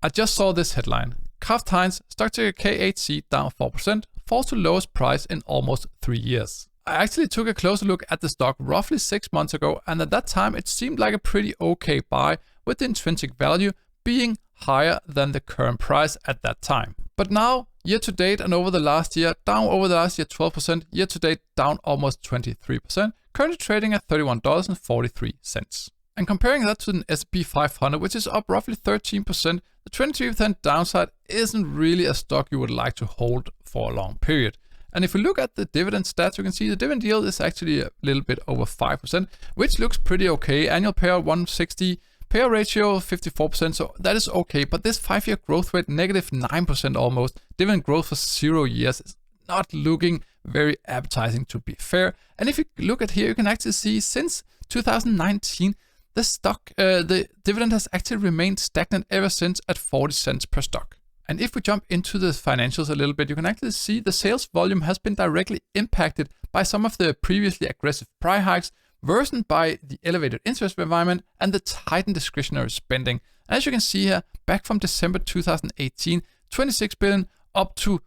I just saw this headline. Kraft Heinz, stock ticker KHC, down 4%, falls to lowest price in almost 3 years. I actually took a closer look at the stock roughly 6 months ago, and at that time it seemed like a pretty okay buy, with the intrinsic value being higher than the current price at that time. But now, year to date and over the last year, down over the last year 12%, year to date down almost 23%, currently trading at $31.43. And comparing that to the S&P 500, which is up roughly 13%, the 23% downside isn't really a stock you would like to hold for a long period. And if we look at the dividend stats, you can see the dividend yield is actually a little bit over 5%, which looks pretty okay. Annual payout 160, payout ratio 54%, so that is okay. But this 5-year growth rate, negative 9% almost, dividend growth for 0 years is not looking very appetizing, to be fair. And if you look at here, you can actually see since 2019, the dividend has actually remained stagnant ever since at 40 cents per stock. And if we jump into the financials a little bit, you can actually see the sales volume has been directly impacted by some of the previously aggressive price hikes, worsened by the elevated interest environment and the tightened discretionary spending. And as you can see here, back from December 2018, 26 billion up to,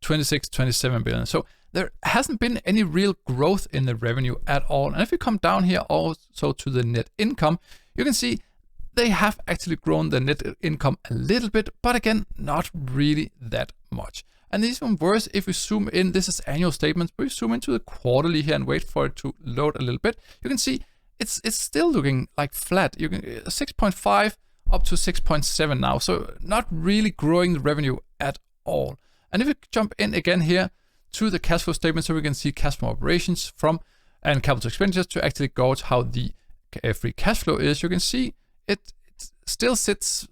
26, 27 billion. So there hasn't been any real growth in the revenue at all. And if you come down here also to the net income, you can see they have actually grown the net income a little bit, but again, not really that much. And even worse, if we zoom in, this is annual statements, but we zoom into the quarterly here and wait for it to load a little bit, you can see it's still looking like flat. You can 6.5 up to 6.7 now. So not really growing the revenue at all. And if we jump in again here to the cash flow statement, so we can see cash from operations and capital expenditures to actually gauge how the free cash flow is, you can see it still sits,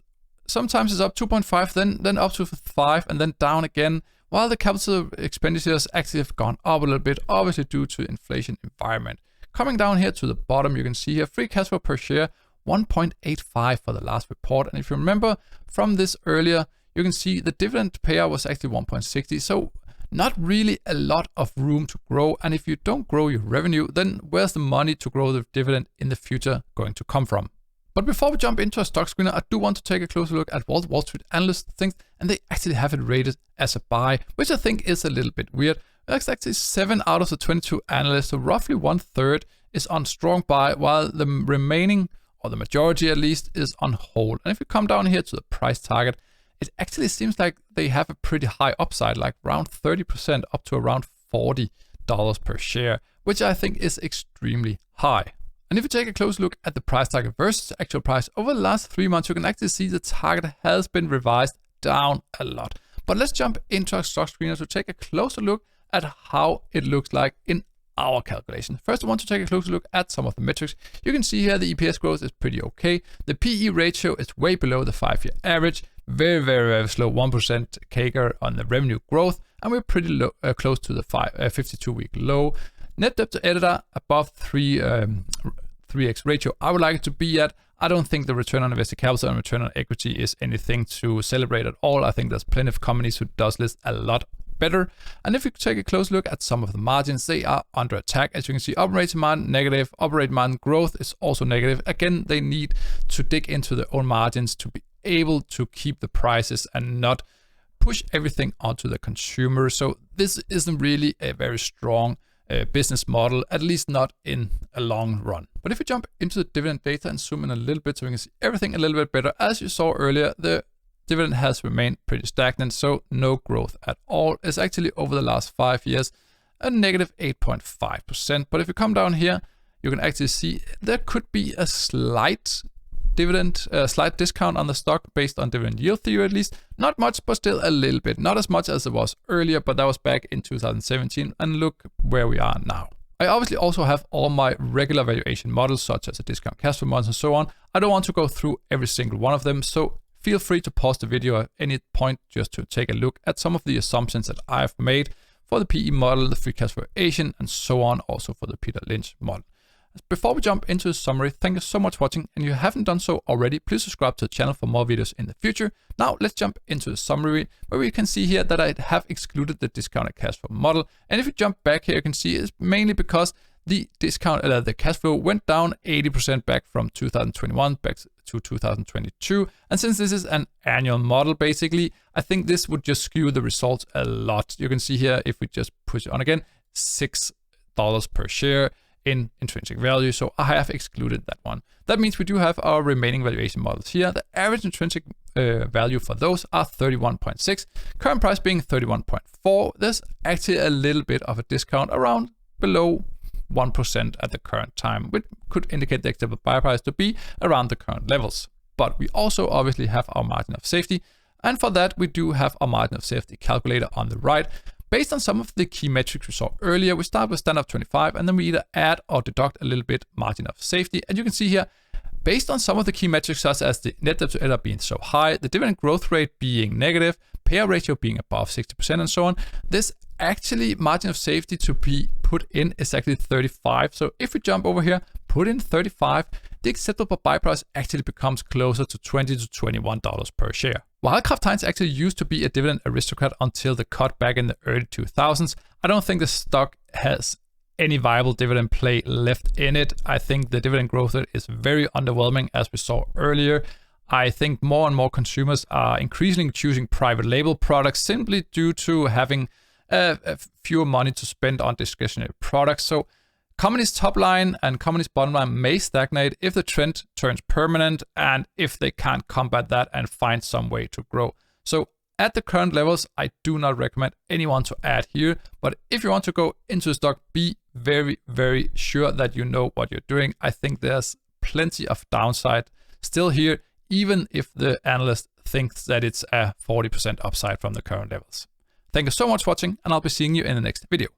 sometimes it's up 2.5, then up to 5, and then down again, while the capital expenditures actually have gone up a little bit, obviously due to inflation environment. Coming down here to the bottom, you can see here free cash flow per share, 1.85 for the last report. And if you remember from this earlier, you can see the dividend payout was actually 1.60. So not really a lot of room to grow. And if you don't grow your revenue, then where's the money to grow the dividend in the future going to come from? But before we jump into a stock screener, I do want to take a closer look at what Wall Street analysts think, and they actually have it rated as a buy, which I think is a little bit weird. That's actually 7 out of the 22 analysts, so roughly 1/3 is on strong buy, while the remaining, or the majority at least, is on hold. And if you come down here to the price target, it actually seems like they have a pretty high upside, like around 30% up to around $40 per share, which I think is extremely high. And if you take a close look at the price target versus actual price over the last 3 months, you can actually see the target has been revised down a lot. But let's jump into our stock screener to take a closer look at how it looks like in our calculation. First, I want to take a closer look at some of the metrics. You can see here the EPS growth is pretty okay. The PE ratio is way below the 5-year average. Very, very, very slow 1% CAGR on the revenue growth. And we're pretty low, close to the 52-week low. Net debt to EBITDA above 3x ratio. I would like it to be at. I don't think the return on invested capital and return on equity is anything to celebrate at all. I think there's plenty of companies who does this a lot better. And if you take a close look at some of the margins, they are under attack. As you can see, operating margin negative, operating margin growth is also negative. Again, they need to dig into their own margins to be able to keep the prices and not push everything onto the consumer. So this isn't really a very strong business model, at least not in a long run. But if we jump into the dividend data and zoom in a little bit so we can see everything a little bit better, as you saw earlier, the dividend has remained pretty stagnant, so no growth at all. It's actually over the last 5 years a negative 8.5%. But if you come down here, you can actually see there could be a slight slight discount on the stock based on dividend yield theory at least. Not much, but still a little bit. Not as much as it was earlier, but that was back in 2017. And look where we are now. I obviously also have all my regular valuation models, such as a discount cash flow models and so on. I don't want to go through every single one of them, so feel free to pause the video at any point just to take a look at some of the assumptions that I've made for the PE model, the free cash flow valuation, and so on, also for the Peter Lynch model. Before we jump into the summary, thank you so much for watching, and if you haven't done so already, please subscribe to the channel for more videos in the future. Now let's jump into the summary, where we can see here that I have excluded the discounted cash flow model. And if you jump back here, you can see it's mainly because the discount, the cash flow went down 80% back from 2021 back to 2022. And since this is an annual model, basically, I think this would just skew the results a lot. You can see here, if we just push it on again, $6 per share in intrinsic value. So I have excluded that one. That means we do have our remaining valuation models here. The average intrinsic value for those are 31.6, current price being 31.4. There's actually a little bit of a discount around below 1% at the current time, which could indicate the acceptable buy price to be around the current levels. But we also obviously have our margin of safety. And for that, we do have our margin of safety calculator on the right. Based on some of the key metrics we saw earlier, we start with standard 25, and then we either add or deduct a little bit margin of safety. And you can see here, based on some of the key metrics, such as the net debt to EBITDA being so high, the dividend growth rate being negative, payout ratio being above 60%, and so on, this actually margin of safety to be put in is actually 35. So if we jump over here, put in 35, the acceptable buy price actually becomes closer to $20 to $21 per share. While Kraft Heinz actually used to be a dividend aristocrat until the cut back in the early 2000s, I don't think the stock has any viable dividend play left in it. I think the dividend growth rate is very underwhelming, as we saw earlier. I think more and more consumers are increasingly choosing private label products simply due to having fewer money to spend on discretionary products. So companies' top line and companies' bottom line may stagnate if the trend turns permanent and if they can't combat that and find some way to grow. So at the current levels, I do not recommend anyone to add here. But if you want to go into the stock, be very, very sure that you know what you're doing. I think there's plenty of downside still here, even if the analyst thinks that it's a 40% upside from the current levels. Thank you so much for watching, and I'll be seeing you in the next video.